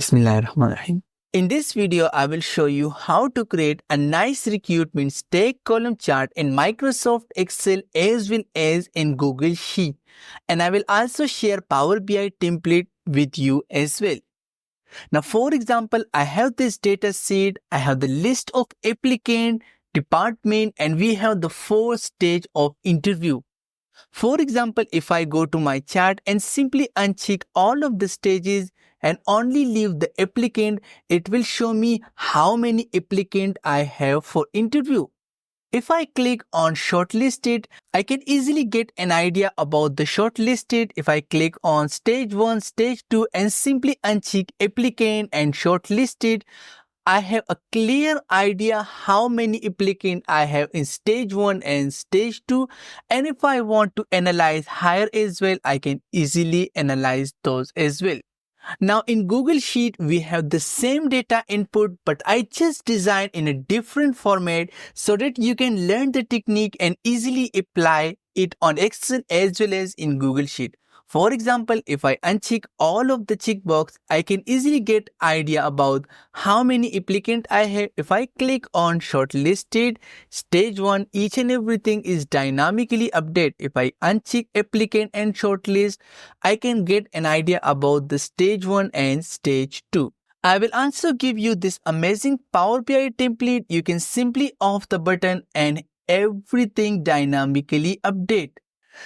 Bismillahirrahmanirrahim. In this video, I will show you how to create a nice recruitment stack column chart in Microsoft Excel as well as in Google Sheet. And I will also share Power BI template with you as well. Now, for example, I have this data sheet, I have the list of applicant, department, and we have the 4 stage of interview. For example, if I go to my chart and simply uncheck all of the stages and only leave the applicant, it will show me how many applicants I have for interview. If I click on shortlisted, I can easily get an idea about the shortlisted. If I click on stage 1, stage 2 and simply uncheck applicant and shortlisted, I have a clear idea how many applicants I have in stage 1 and stage 2, and if I want to analyze higher as well, I can easily analyze those as well. Now in Google Sheet, we have the same data input, but I just designed in a different format so that you can learn the technique and easily apply it on Excel as well as in Google Sheet. For example, if I uncheck all of the checkbox, I can easily get idea about how many applicants I have. If I click on shortlisted, stage 1, each and everything is dynamically updated. If I uncheck applicant and shortlist, I can get an idea about the stage 1 and stage 2. I will also give you this amazing Power BI template. You can simply off the button and everything dynamically update.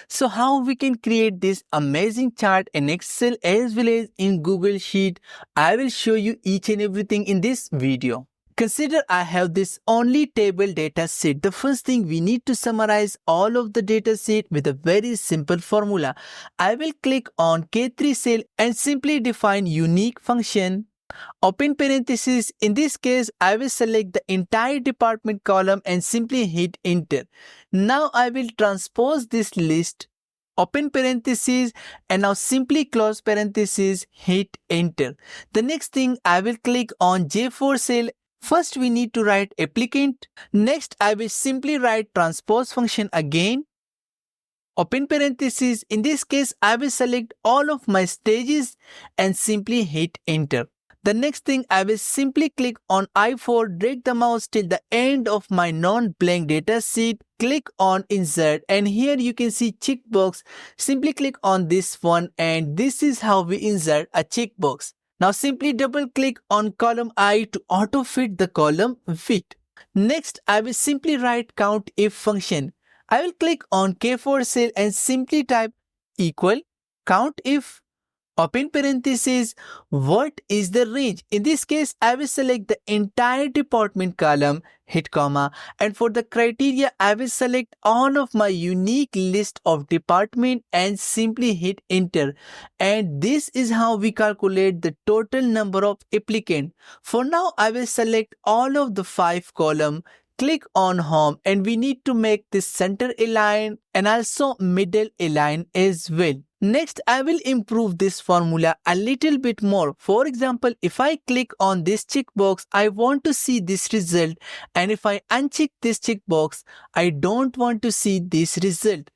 So how we can create this amazing chart in Excel as well as in Google Sheet, I will show you each and everything in this video. Consider I have this only table data set. The first thing we need to summarize all of the data set with a very simple formula. I will click on K3 cell and simply define unique function. Open parenthesis. In this case, I will select the entire department column and simply hit enter. Now I will transpose this list, open parenthesis, and now simply close parenthesis, hit enter. The next thing, I will click on J4 cell. First we need to write applicant. Next I will simply write transpose function again. Open parenthesis. In this case, I will select all of my stages and simply hit enter. The next thing, I will simply click on I4, drag the mouse till the end of my non-blank data sheet, click on insert, and here you can see checkbox. Simply click on this one and this is how we insert a checkbox. Now simply double click on column I to auto fit the column fit. Next, I will simply write count if function. I will click on K4 cell and simply type equal count if open parenthesis, what is the range? In this case, I will select the entire department column, hit comma, and for the criteria, I will select all of my unique list of department and simply hit enter. And this is how we calculate the total number of applicants. For now, I will select all of the 5 columns. Click on home and we need to make this center align and also middle align as well. Next, I will improve this formula a little bit more. For example, if I click on this checkbox, I want to see this result, and if I uncheck this checkbox, I don't want to see this result.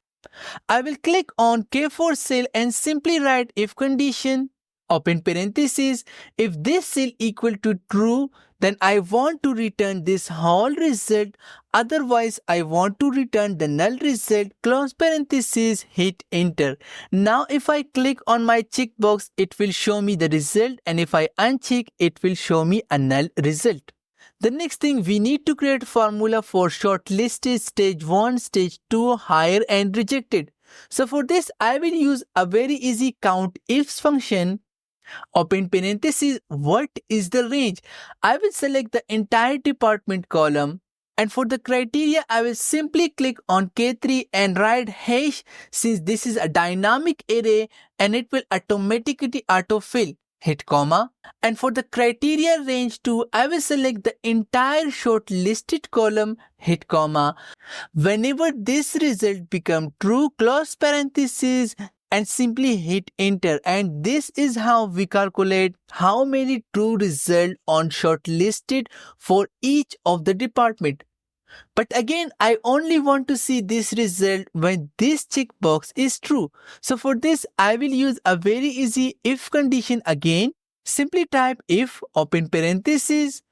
I will click on K4 cell and simply write if condition, open parenthesis, if this cell equal to true, then I want to return this whole result, otherwise I want to return the null result, close parenthesis, hit enter. Now if I click on my checkbox, it will show me the result, and if I uncheck, it will show me a null result. The next thing, we need to create formula for shortlisted, stage 1, stage 2, higher and rejected. So for this, I will use a very easy count ifs function. Open parenthesis, what is the range? I will select the entire department column, and for the criteria, I will simply click on K3 and write hash, since this is a dynamic array and it will automatically autofill. Hit comma, and for the criteria range 2, I will select the entire shortlisted column, hit comma. Whenever this result become true, close parenthesis, and simply hit enter, and this is how we calculate how many true results on shortlisted for each of the department. But again, I only want to see this result when this checkbox is true. So for this, I will use a very easy if condition again. Simply type if, open parenthesis,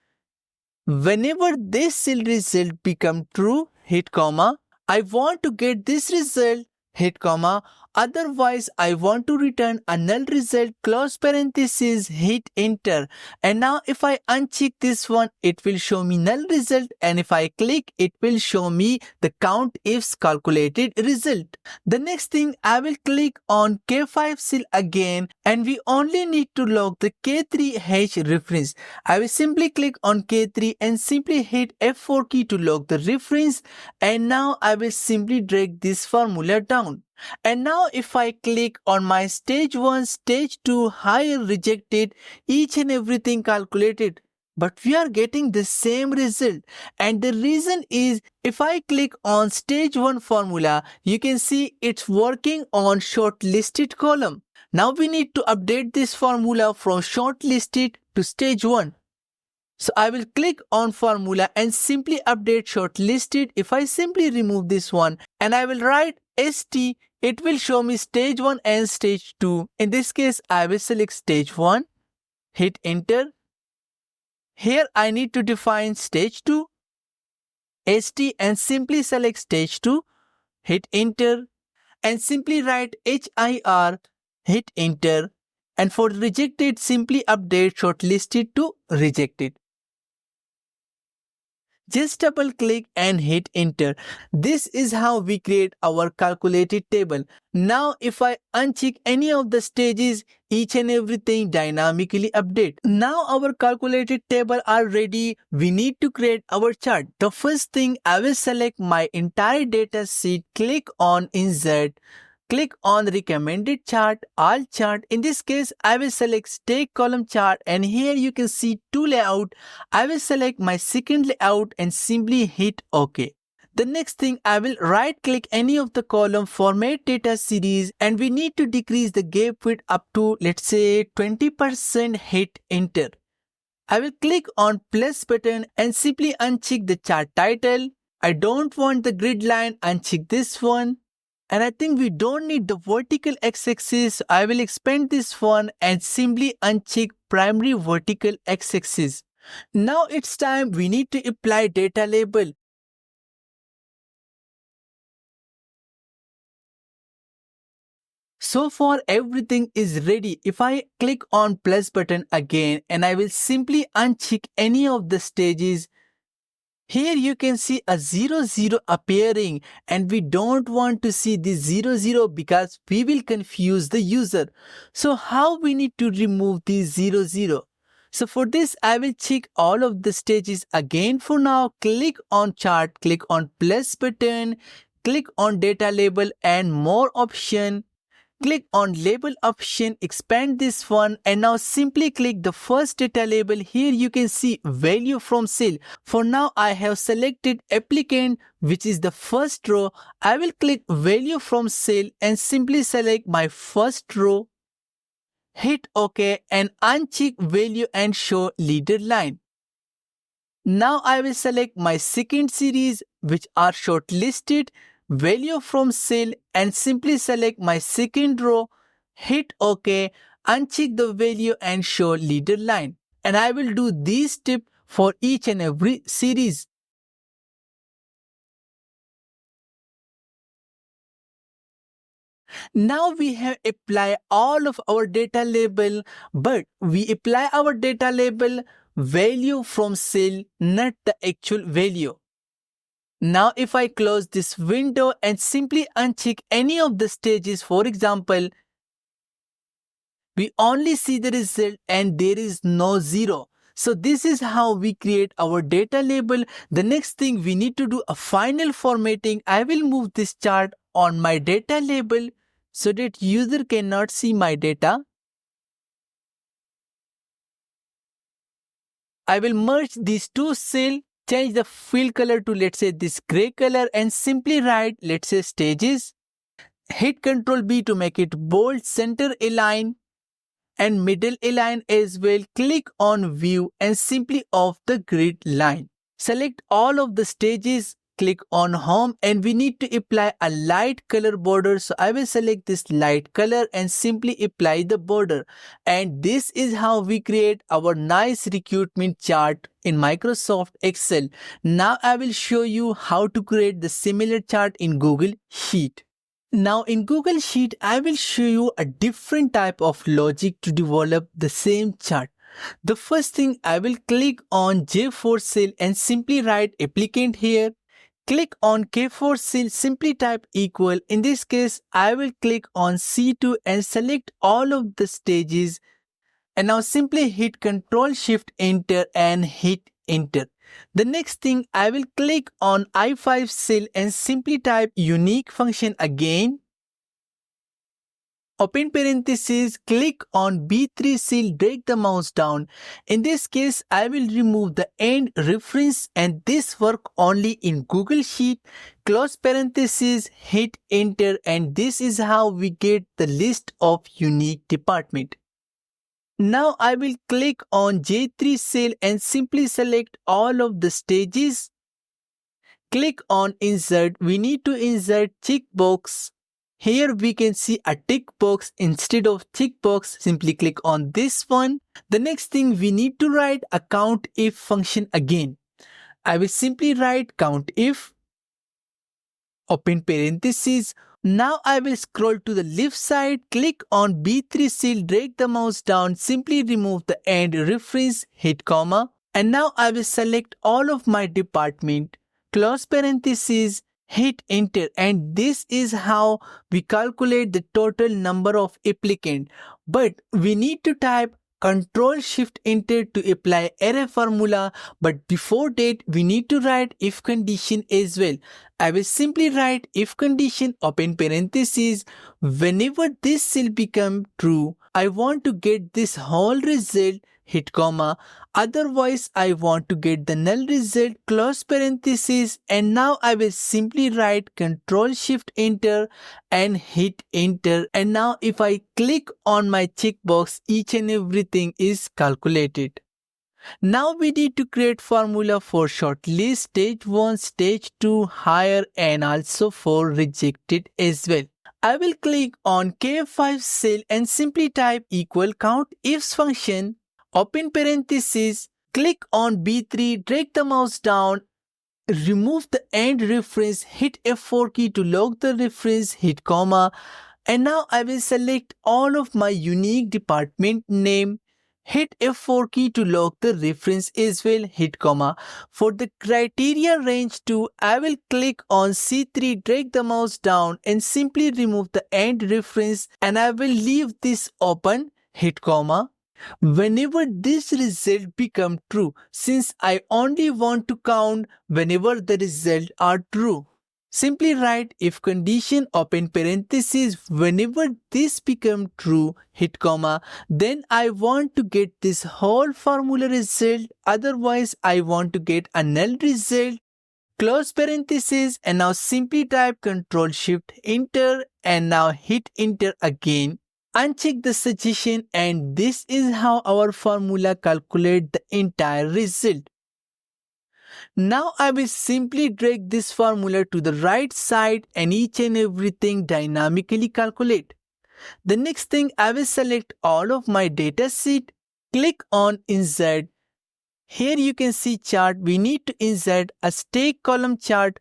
whenever this cell result become true, hit comma. I want to get this result, hit comma. Otherwise, I want to return a null result, close parenthesis, hit enter. And now if I uncheck this one, it will show me null result. And if I click, it will show me the count ifs calculated result. The next thing, I will click on K5 cell again, and we only need to log the K3H reference. I will simply click on K3 and simply hit F4 key to log the reference, and now I will simply drag this formula down. And now if I click on my stage 1, stage 2, higher rejected, each and everything calculated, but we are getting the same result. And the reason is, if I click on stage 1 formula, you can see it's working on shortlisted column. Now we need to update this formula from shortlisted to stage 1. So I will click on formula and simply update shortlisted. If I simply remove this one and I will write ST, it will show me stage 1 and stage 2. In this case, I will select stage 1, hit enter. Here I need to define stage 2, ST, and simply select stage 2, hit enter, and simply write HIR, hit enter. And for rejected, simply update shortlisted to rejected. Just double click and hit enter. This is how we create our calculated table. Now if I uncheck any of the stages, each and everything dynamically update. Now our calculated table are ready. We need to create our chart. The first thing, I will select my entire data sheet, click on insert, click on recommended chart, all chart. In this case, I will select stake column chart, and here you can see two layout. I will select my second layout and simply hit OK. The next thing, I will right click any of the column, format data series, and we need to decrease the gap width up to, let's say, 20%, hit enter. I will click on plus button and simply uncheck the chart title. I don't want the grid line, uncheck this one. And I think we don't need the vertical x-axis. I will expand this one and simply uncheck primary vertical x-axis. Now it's time we need to apply data label. So far everything is ready. If I click on plus button again and I will simply uncheck any of the stages, here you can see a 00 appearing, and we don't want to see this 00 because we will confuse the user. So how we need to remove this 00? So for this, I will check all of the stages again. For now, click on chart, click on plus button, click on data label and more option. Click on label option, expand this one, and now simply click the first data label. Here you can see value from cell. For now I have selected applicant, which is the first row. I will click value from cell and simply select my first row. Hit OK and uncheck value and show leader line. Now I will select my second series, which are shortlisted, value from cell, and simply select my second row, hit OK, uncheck the value and show leader line. And I will do these steps for each and every series. Now we have applied all of our data label, but we apply our data label value from cell, not the actual value. Now if I close this window and simply uncheck any of the stages, for example, we only see the result and there is no 0. So this is how we create our data label. The next thing, we need to do a final formatting. I will move this chart on my data label so that user cannot see my data. I will merge these two cells, change the fill color to, let's say, this gray color, and simply write, let's say, stages. Hit Ctrl B to make it bold, center align and middle align as well. Click on view and simply off the grid line. Select all of the stages click on home and we need to apply a light color border. So I will select this light color and simply apply the border. And this is how we create our nice recruitment chart in Microsoft Excel. Now I will show you how to create the similar chart in Google Sheet. Now in Google Sheet, I will show you a different type of logic to develop the same chart. The first thing, I will click on J4 cell and simply write applicant here. Click on K4 cell, simply type equal. In this case, I will click on C2 and select all of the stages. And now simply hit Ctrl Shift Enter and hit Enter. The next thing, I will click on I5 cell and simply type unique function again. Open parenthesis, click on B3 cell, drag the mouse down. In this case, I will remove the end reference and this work only in Google Sheet. Close parenthesis, hit enter, and this is how we get the list of unique department. Now I will click on J3 cell and simply select all of the stages. Click on insert. We need to insert checkbox. Here we can see a tick box instead of checkbox. Simply click on this one. The next thing, we need to write a count if function again. I will simply write count if, open parenthesis. Now I will scroll to the left side, click on B3 cell, drag the mouse down, simply remove the end reference, hit comma. And now I will select all of my department, close parenthesis, hit enter, and this is how we calculate the total number of applicants. But we need to type Ctrl Shift Enter to apply array formula, but before that we need to write if condition as well. I will simply write if condition, open parenthesis, whenever this cell become true, I want to get this whole result, hit comma, otherwise I want to get the null result, close parenthesis, and now I will simply write Ctrl Shift Enter and hit enter. And now if I click on my checkbox, each and everything is calculated. Now we need to create formula for shortlist, stage 1, stage 2, higher, and also for rejected as well. I will click on K5 cell and simply type equal count ifs function, open parenthesis, click on B3, drag the mouse down, remove the end reference, hit F4 key to lock the reference, hit comma, and now I will select all of my unique department name, hit F4 key to lock the reference as well, hit comma. For the criteria range 2, I will click on C3, drag the mouse down and simply remove the end reference, and I will leave this open, hit comma. Whenever this result become true, since I only want to count whenever the results are true. Simply write if condition, open parenthesis, whenever this become true, hit comma, then I want to get this whole formula result, otherwise I want to get a null result, close parenthesis, and now simply type Ctrl Shift Enter and now hit enter again. Uncheck the suggestion, and this is how our formula calculate the entire result. Now I will simply drag this formula to the right side and each and everything dynamically calculate. The next thing, I will select all of my data sheet, click on insert. Here you can see chart. We need to insert a stack column chart.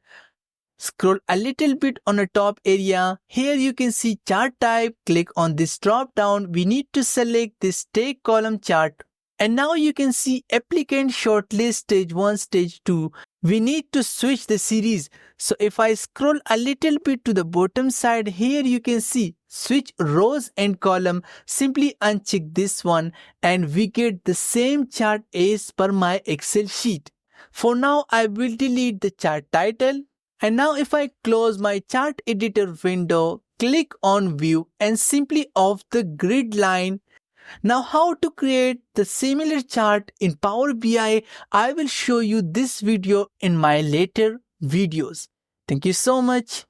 Scroll a little bit on the top area. Here you can see chart type. Click on this drop down. We need to select this stack column chart. And now you can see applicant shortlist stage 1, stage 2. We need to switch the series. So if I scroll a little bit to the bottom side, here you can see switch rows and column. Simply uncheck this one and we get the same chart as per my Excel sheet. For now, I will delete the chart title. And now if I close my chart editor window, click on view and simply off the grid line. Now how to create the similar chart in Power BI, I will show you this video in my later videos. Thank you so much.